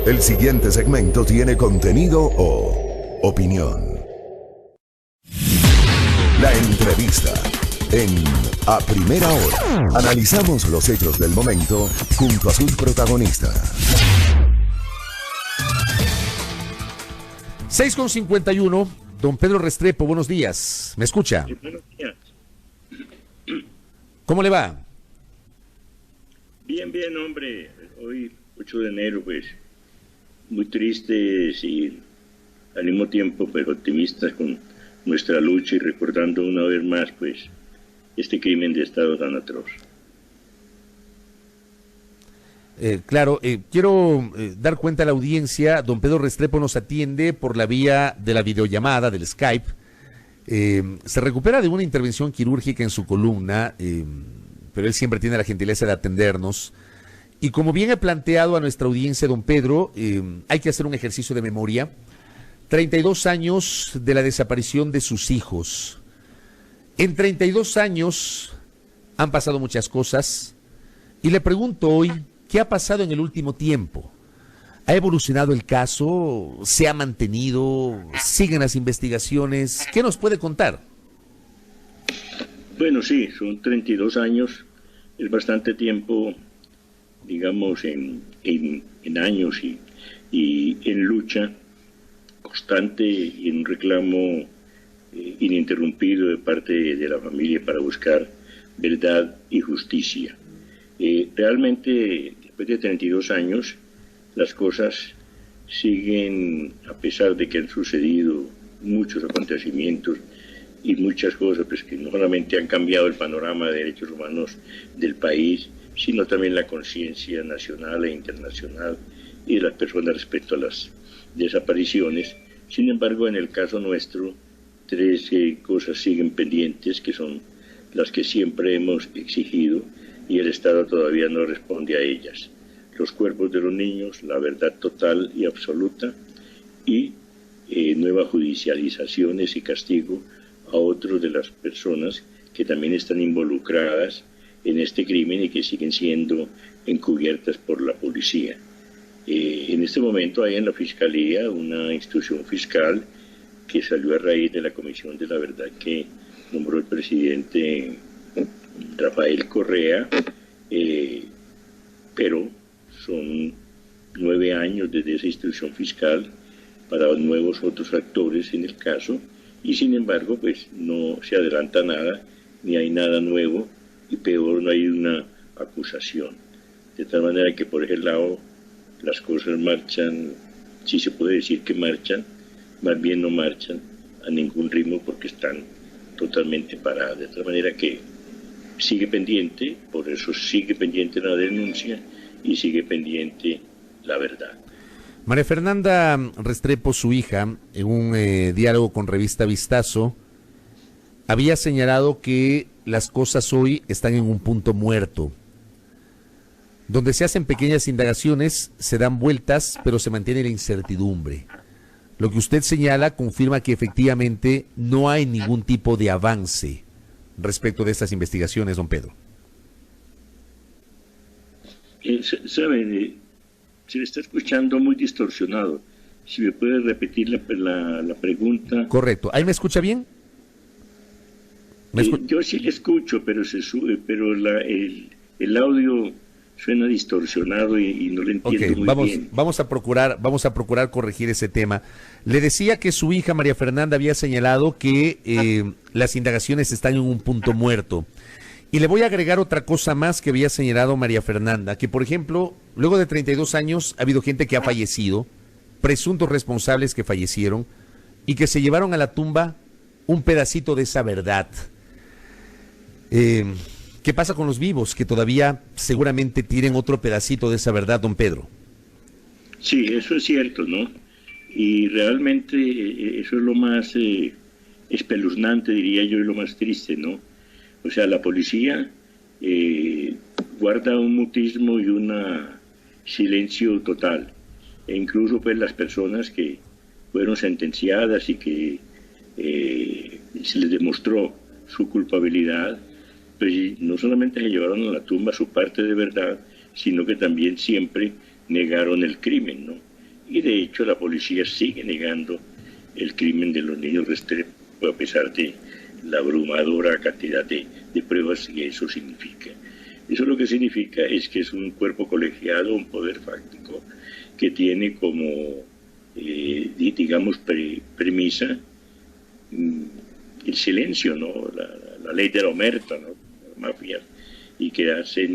El siguiente segmento tiene contenido o opinión. La entrevista en A Primera Hora. Analizamos los hechos del momento junto a sus protagonistas. 6:51, don Pedro Restrepo, buenos días. ¿Me escucha? Sí, buenos días. ¿Cómo le va? Bien, hombre. Hoy, 8 de enero, pues, muy tristes y al mismo tiempo, pues, optimistas con nuestra lucha y recordando una vez más, pues, este crimen de Estado tan atroz. Claro, quiero dar cuenta a la audiencia, don Pedro Restrepo nos atiende por la vía de la videollamada, del Skype. Se recupera de una intervención quirúrgica en su columna, pero él siempre tiene la gentileza de atendernos. Y como bien he planteado a nuestra audiencia, don Pedro, hay que hacer un ejercicio de memoria. 32 años de la desaparición de sus hijos. En 32 años han pasado muchas cosas. Y le pregunto hoy, ¿qué ha pasado en el último tiempo? ¿Ha evolucionado el caso? ¿Se ha mantenido? ¿Siguen las investigaciones? ¿Qué nos puede contar? Bueno, sí, son 32 años. Es bastante tiempo, digamos, en años y en lucha constante y en un reclamo ininterrumpido de parte de la familia para buscar verdad y justicia. Realmente, después de 32 años, las cosas siguen, a pesar de que han sucedido muchos acontecimientos y muchas cosas, pues, que no solamente han cambiado el panorama de derechos humanos del país, sino también la conciencia nacional e internacional y de las personas respecto a las desapariciones. Sin embargo, en el caso nuestro, 3 cosas siguen pendientes, que son las que siempre hemos exigido, y el Estado todavía no responde a ellas. Los cuerpos de los niños, la verdad total y absoluta, y nuevas judicializaciones y castigo a otros de las personas que también están involucradas en este crimen y que siguen siendo encubiertas por la policía. En este momento hay en la Fiscalía una instrucción fiscal que salió a raíz de la Comisión de la Verdad que nombró el presidente Rafael Correa, pero son 9 años desde esa instrucción fiscal para nuevos otros actores en el caso, y sin embargo pues no se adelanta nada, ni hay nada nuevo, y peor, no hay una acusación. De tal manera que por ese lado las cosas marchan, sí se puede decir que marchan, más bien no marchan a ningún ritmo porque están totalmente paradas. De tal manera que sigue pendiente, por eso sigue pendiente la denuncia y sigue pendiente la verdad. María Fernanda Restrepo, su hija, en un diálogo con Revista Vistazo, había señalado que las cosas hoy están en un punto muerto. Donde se hacen pequeñas indagaciones, se dan vueltas, pero se mantiene la incertidumbre. Lo que usted señala confirma que efectivamente no hay ningún tipo de avance respecto de estas investigaciones, don Pedro. ¿Sabe? Se le está escuchando muy distorsionado. Si me puede repetir la pregunta. Correcto. ¿Ahí me escucha bien? Yo sí le escucho, pero el audio suena distorsionado y no lo entiendo muy bien. Vamos a procurar corregir ese tema. Le decía que su hija María Fernanda había señalado que las indagaciones están en un punto muerto. Y le voy a agregar otra cosa más que había señalado María Fernanda, que por ejemplo, luego de 32 años ha habido gente que ha fallecido, presuntos responsables que fallecieron y que se llevaron a la tumba un pedacito de esa verdad. ¿Qué pasa con los vivos que todavía seguramente tienen otro pedacito de esa verdad, don Pedro? Sí, eso es cierto, ¿no? Y realmente eso es lo más espeluznante, diría yo, y lo más triste, ¿no? O sea, la policía guarda un mutismo y un silencio total. E incluso pues las personas que fueron sentenciadas y que se les demostró su culpabilidad, pues no solamente se llevaron a la tumba su parte de verdad, sino que también siempre negaron el crimen, ¿no? y de hecho la policía sigue negando el crimen de los niños Restrepo a pesar de la abrumadora cantidad de pruebas que eso significa. Eso lo que significa es que es un cuerpo colegiado, un poder fáctico que tiene como, digamos, premisa el silencio, ¿no? La ley de la omerta, ¿no? La mafia, y quedarse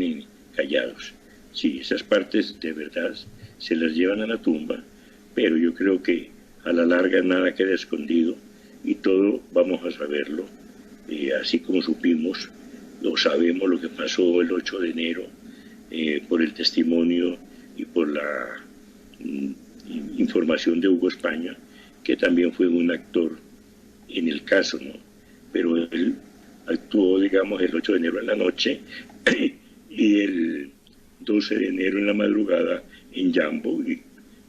callados. Sí, esas partes de verdad se las llevan a la tumba, pero yo creo que a la larga nada queda escondido y todo vamos a saberlo, así como supimos, lo sabemos lo que pasó el 8 de enero por el testimonio y por la información de Hugo España, que también fue un actor en el caso, ¿no? Pero él actuó, digamos, el 8 de enero en la noche y el 12 de enero en la madrugada en Yambo, y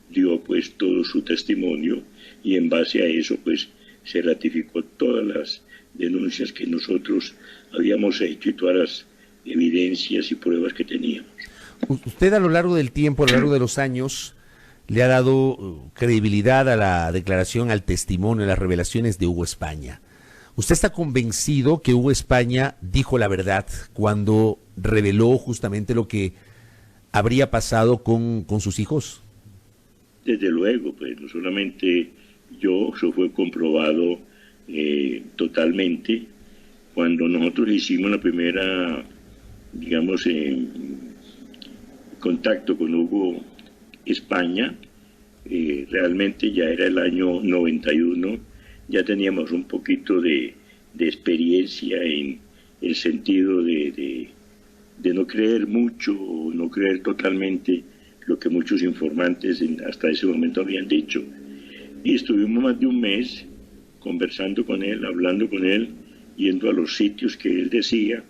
dio pues todo su testimonio, y en base a eso pues se ratificó todas las denuncias que nosotros habíamos hecho y todas las evidencias y pruebas que teníamos. Usted a lo largo del tiempo, a lo largo de los años, le ha dado credibilidad a la declaración, al testimonio, a las revelaciones de Hugo España. ¿Usted está convencido que Hugo España dijo la verdad cuando reveló justamente lo que habría pasado con sus hijos? Desde luego, pues no solamente yo, eso fue comprobado totalmente cuando nosotros hicimos la primera, digamos, contacto con Hugo España. Realmente ya era el año 91, ya teníamos un poquito de experiencia en el sentido de no creer mucho o no creer totalmente lo que muchos informantes hasta ese momento habían dicho. Y estuvimos más de un mes conversando con él, hablando con él, yendo a los sitios que él decía,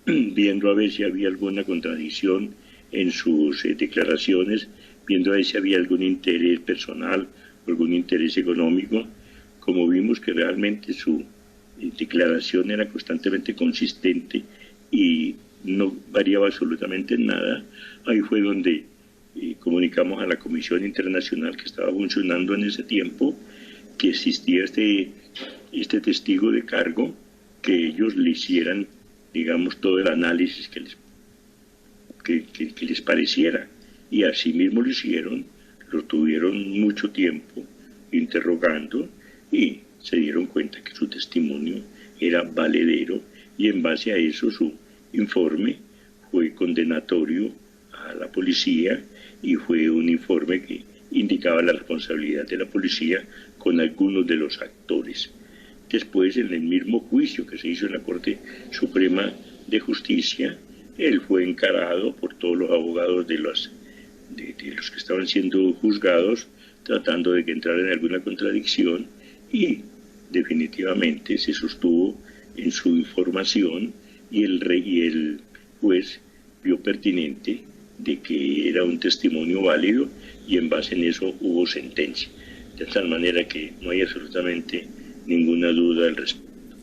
viendo a ver si había alguna contradicción en sus declaraciones, viendo a ver si había algún interés personal o algún interés económico. Como vimos que realmente su declaración era constantemente consistente y no variaba absolutamente nada, ahí fue donde comunicamos a la Comisión Internacional que estaba funcionando en ese tiempo que existía este testigo de cargo, que ellos le hicieran, digamos, todo el análisis que les pareciera. Y así mismo lo hicieron, lo tuvieron mucho tiempo interrogando y se dieron cuenta que su testimonio era valedero, y en base a eso su informe fue condenatorio a la policía y fue un informe que indicaba la responsabilidad de la policía con algunos de los actores. Después, en el mismo juicio que se hizo en la Corte Suprema de Justicia, él fue encarado por todos los abogados de los que estaban siendo juzgados, tratando de que entrara en alguna contradicción, y definitivamente se sostuvo en su información, y el juez vio pertinente de que era un testimonio válido, y en base en eso hubo sentencia. De tal manera que no hay absolutamente ninguna duda al respecto.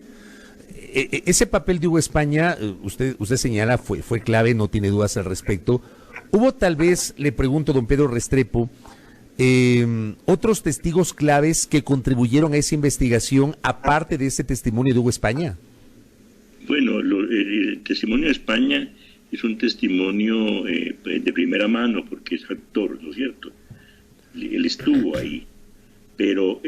Ese papel de Hugo España, usted señala, fue clave, no tiene dudas al respecto. ¿Hubo tal vez, le pregunto, don Pedro Restrepo, otros testigos claves que contribuyeron a esa investigación aparte de ese testimonio de Hugo España? Bueno, el testimonio de España es un testimonio de primera mano porque es actor, ¿no es cierto? Él estuvo ahí, pero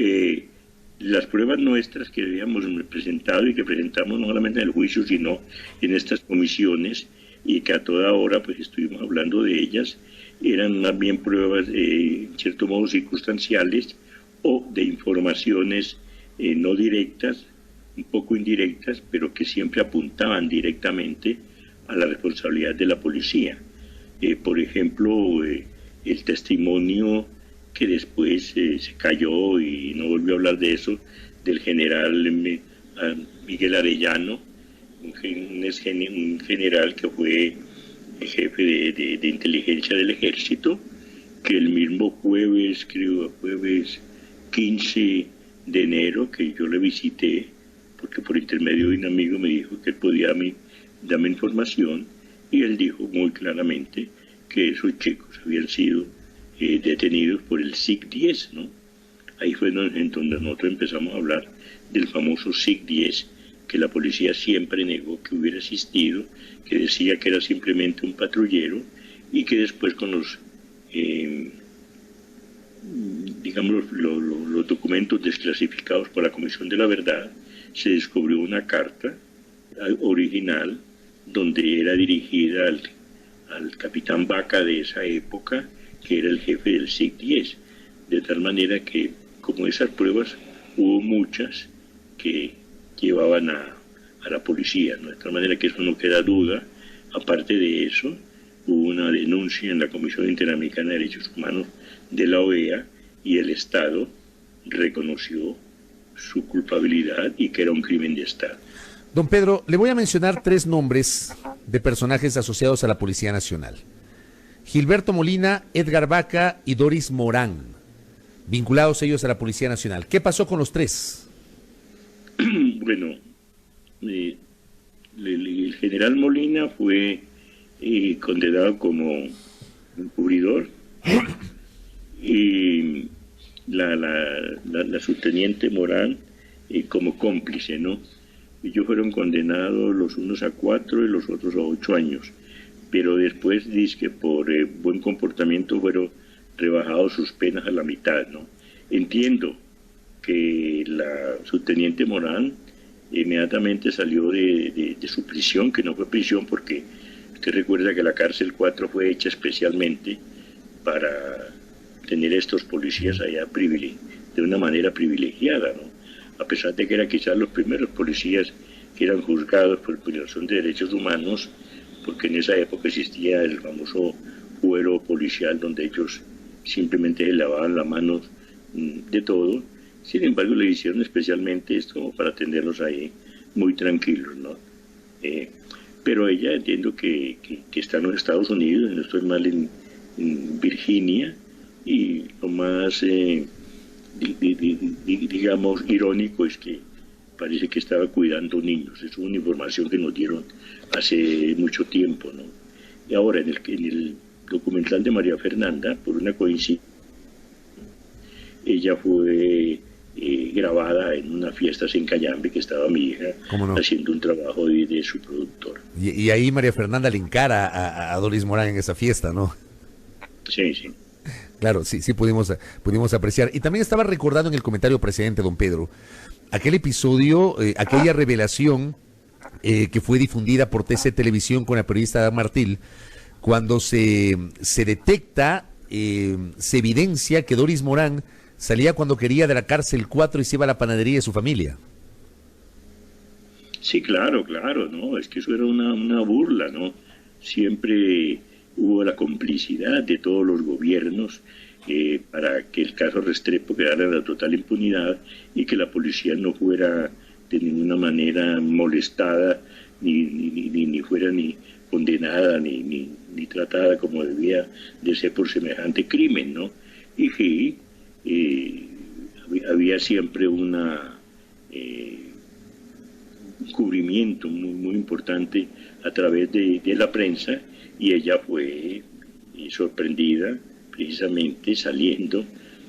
las pruebas nuestras que habíamos presentado y que presentamos no solamente en el juicio, sino en estas comisiones, y que a toda hora pues estuvimos hablando de ellas, eran más bien pruebas en cierto modo circunstanciales o de informaciones no directas, un poco indirectas, pero que siempre apuntaban directamente a la responsabilidad de la policía. Por ejemplo, el testimonio que después se cayó y no volvió a hablar de eso, del general Miguel Arellano, un general que fue el jefe de inteligencia del ejército, que el mismo jueves 15 de enero, que yo le visité, porque por intermedio de un amigo me dijo que él podía darme información, y él dijo muy claramente que esos chicos habían sido detenidos por el SIC-10, ¿no? Ahí fue en donde nosotros empezamos a hablar del famoso SIC-10, que la policía siempre negó que hubiera existido, que decía que era simplemente un patrullero, y que después con los, digamos, los documentos desclasificados por la Comisión de la Verdad, se descubrió una carta original donde era dirigida al capitán Vaca de esa época, que era el jefe del SIC-10, de tal manera que, como esas pruebas, hubo muchas que llevaban a la policía, ¿no? De tal manera que eso no queda duda. Aparte de eso, hubo una denuncia en la Comisión Interamericana de Derechos Humanos de la OEA y el Estado reconoció su culpabilidad y que era un crimen de Estado. Don Pedro, le voy a mencionar 3 nombres de personajes asociados a la Policía Nacional. Gilberto Molina, Edgar Vaca y Doris Morán, vinculados ellos a la Policía Nacional. ¿Qué pasó con los 3? Bueno, el general Molina fue condenado como encubridor y la subteniente Morán como cómplice, ¿no? Ellos fueron condenados los unos a 4 y los otros a 8 años, pero después dice que por buen comportamiento fueron rebajados sus penas a la mitad, ¿no? Entiendo que la subteniente Morán inmediatamente salió de su prisión, que no fue prisión porque usted recuerda que la cárcel 4 fue hecha especialmente para tener estos policías allá de una manera privilegiada, ¿no? A pesar de que eran quizás los primeros policías que eran juzgados por violación de derechos humanos, porque en esa época existía el famoso fuero policial donde ellos simplemente se lavaban las manos de todo. Sin embargo, le hicieron especialmente esto para tenerlos ahí muy tranquilos, ¿no? Pero ella entiendo que está en los Estados Unidos, no estoy mal, en Virginia, y lo más, digamos, irónico es que parece que estaba cuidando niños. Es una información que nos dieron hace mucho tiempo, ¿no? Y ahora, en el documental de María Fernanda, por una coincidencia, ella fue grabada en una fiesta en Cayambe que estaba mi hija haciendo un trabajo de su productor. Y ahí María Fernanda le encara a Doris Morán en esa fiesta, ¿no? Sí, sí. Claro, sí pudimos apreciar. Y también estaba recordando en el comentario precedente, don Pedro, aquel episodio, aquella revelación que fue difundida por TC Televisión con la periodista Martil, cuando se detecta, se evidencia que Doris Morán salía cuando quería de la cárcel 4 y se iba a la panadería de su familia. Sí, claro, ¿no? Es que eso era una burla, ¿no? Siempre hubo la complicidad de todos los gobiernos para que el caso Restrepo quedara en la total impunidad y que la policía no fuera de ninguna manera molestada, ni fuera ni condenada, ni tratada como debía de ser por semejante crimen, ¿no? Y sí, había siempre un cubrimiento muy importante a través de la prensa, y ella fue sorprendida precisamente saliendo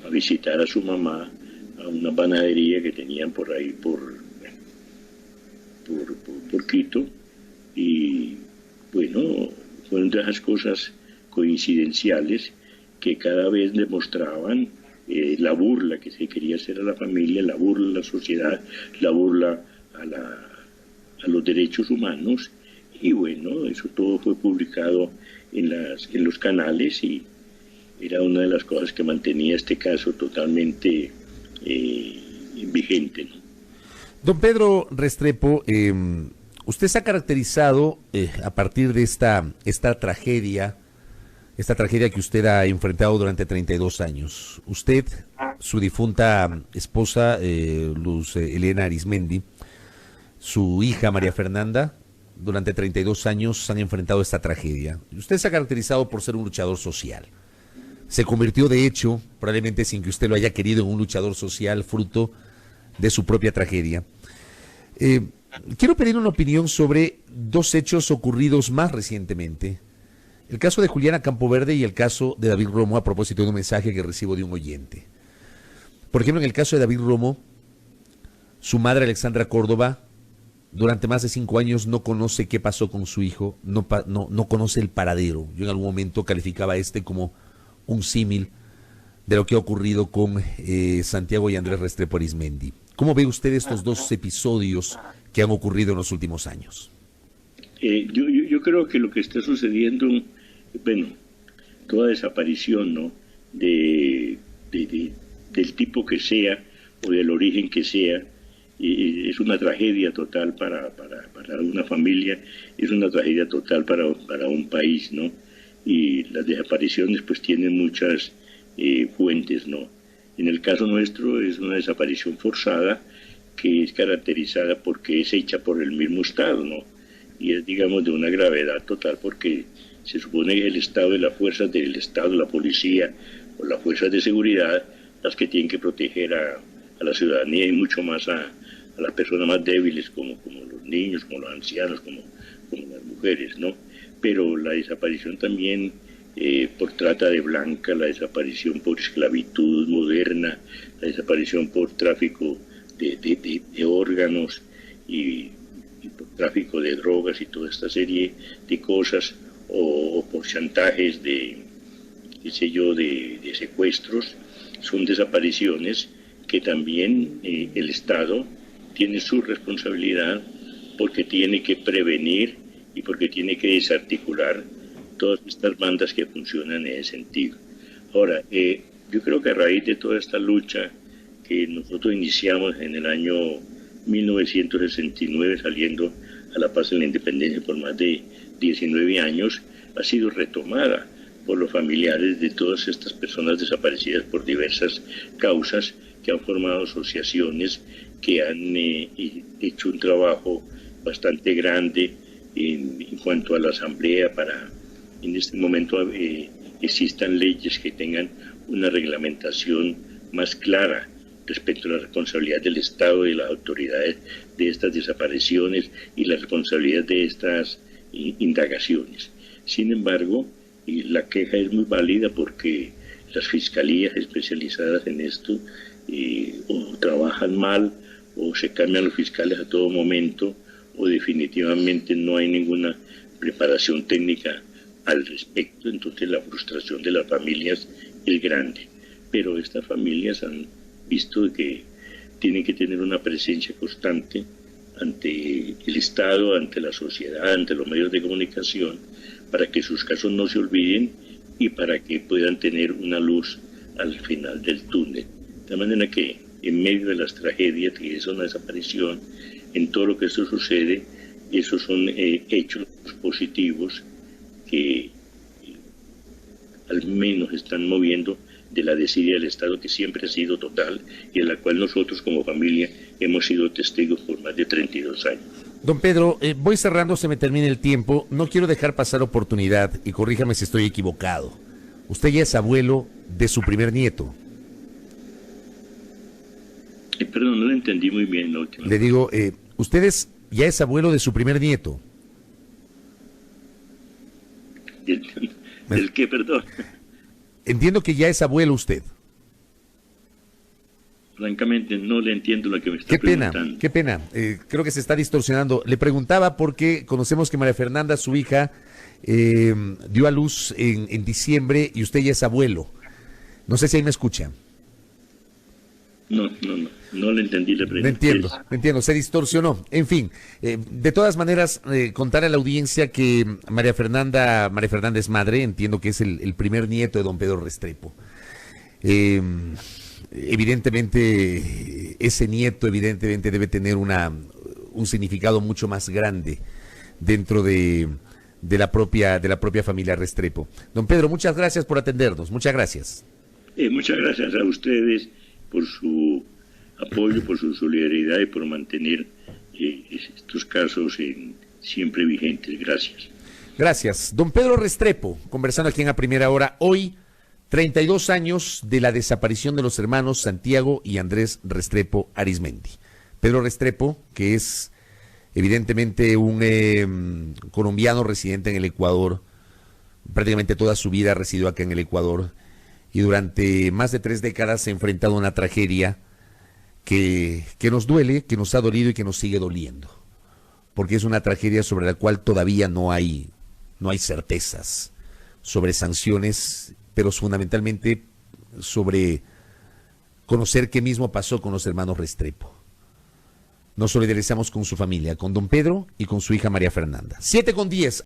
a visitar a su mamá a una panadería que tenían por ahí por Quito, y bueno, fueron de esas cosas coincidenciales que cada vez demostraban la burla que se quería hacer a la familia, la burla a la sociedad, la burla a los derechos humanos. Y bueno, eso todo fue publicado en los canales y era una de las cosas que mantenía este caso totalmente vigente, ¿no? Don Pedro Restrepo, usted se ha caracterizado a partir de esta tragedia que usted ha enfrentado durante 32 años. Usted, su difunta esposa, Luz Elena Arismendi, su hija María Fernanda, durante 32 años han enfrentado esta tragedia. Usted se ha caracterizado por ser un luchador social. Se convirtió, de hecho, probablemente sin que usted lo haya querido, en un luchador social fruto de su propia tragedia. Quiero pedir una opinión sobre 2 hechos ocurridos más recientemente El caso de Juliana Campoverde y el caso de David Romo, a propósito de un mensaje que recibo de un oyente. Por ejemplo, en el caso de David Romo, su madre Alexandra Córdoba, durante más de 5 años no conoce qué pasó con su hijo, no conoce el paradero. Yo en algún momento calificaba como un símil de lo que ha ocurrido con Santiago y Andrés Restrepo Arizmendi. ¿Cómo ve usted estos dos episodios que han ocurrido en los últimos años? Yo creo que lo que está sucediendo, bueno, toda desaparición, ¿no?, del tipo que sea o del origen que sea, es una tragedia total para una familia, es una tragedia total para un país, ¿no? Y las desapariciones pues tienen muchas fuentes, ¿no? En el caso nuestro es una desaparición forzada que es caracterizada porque es hecha por el mismo Estado, ¿no? Y es, digamos, de una gravedad total porque se supone que el Estado y las fuerzas del Estado, la policía o las fuerzas de seguridad, las que tienen que proteger a la ciudadanía y mucho más a las personas más débiles como los niños, como los ancianos, como las mujeres, ¿no? Pero la desaparición también por trata de blanca, la desaparición por esclavitud moderna, la desaparición por tráfico de órganos y por tráfico de drogas y toda esta serie de cosas, o por chantajes de secuestros, son desapariciones que también el Estado tiene su responsabilidad porque tiene que prevenir y porque tiene que desarticular todas estas bandas que funcionan en ese sentido. Ahora, yo creo que a raíz de toda esta lucha que nosotros iniciamos en el año 1969, saliendo a la paz y la independencia por más de 19 años, ha sido retomada por los familiares de todas estas personas desaparecidas por diversas causas, que han formado asociaciones, que han hecho un trabajo bastante grande en cuanto a la asamblea para, en este momento, existan leyes que tengan una reglamentación más clara respecto a la responsabilidad del Estado y de las autoridades de estas desapariciones y la responsabilidad de estas indagaciones. Sin embargo, la queja es muy válida porque las fiscalías especializadas en esto o trabajan mal, o se cambian los fiscales a todo momento, o definitivamente no hay ninguna preparación técnica al respecto. Entonces la frustración de las familias es grande. Pero estas familias han visto que tienen que tener una presencia constante ante el Estado, ante la sociedad, ante los medios de comunicación, para que sus casos no se olviden y para que puedan tener una luz al final del túnel. De manera que en medio de las tragedias, que es una desaparición, en todo lo que esto sucede, esos son hechos positivos que al menos están moviendo de la desidia del Estado, que siempre ha sido total y en la cual nosotros como familia hemos sido testigos por más de 32 años. Don Pedro, voy cerrando, se me termina el tiempo. No quiero dejar pasar oportunidad y corríjame si estoy equivocado. Usted ya es abuelo de su primer nieto. Perdón, no lo entendí muy bien. No. Le digo, usted ya es abuelo de su primer nieto. ¿El qué, perdón? Entiendo que ya es abuelo usted. Francamente no le entiendo lo que me está preguntando. Qué pena. Creo que se está distorsionando. Le preguntaba porque conocemos que María Fernanda, su hija, dio a luz en diciembre y usted ya es abuelo. No sé si ahí me escucha. No le entendí la pregunta. Me entiendo, se distorsionó. En fin, de todas maneras, contar a la audiencia que María Fernanda es madre, entiendo que es el primer nieto de don Pedro Restrepo. Evidentemente, ese nieto debe tener un significado mucho más grande dentro de la propia familia Restrepo. Don Pedro, muchas gracias por atendernos, muchas gracias. Muchas gracias a ustedes por su apoyo, por su solidaridad y por mantener estos casos siempre vigentes. Gracias. Gracias. Don Pedro Restrepo, conversando aquí en A Primera Hora, hoy 32 años de la desaparición de los hermanos Santiago y Andrés Restrepo Arizmendi. Pedro Restrepo, que es evidentemente un colombiano residente en el Ecuador, prácticamente toda su vida residió acá en el Ecuador y durante más de 3 décadas se ha enfrentado a una tragedia que nos duele, que nos ha dolido y que nos sigue doliendo, porque es una tragedia sobre la cual todavía no hay certezas sobre sanciones, pero fundamentalmente sobre conocer qué mismo pasó con los hermanos Restrepo. Nos solidarizamos con su familia, con don Pedro y con su hija María Fernanda. 7:10.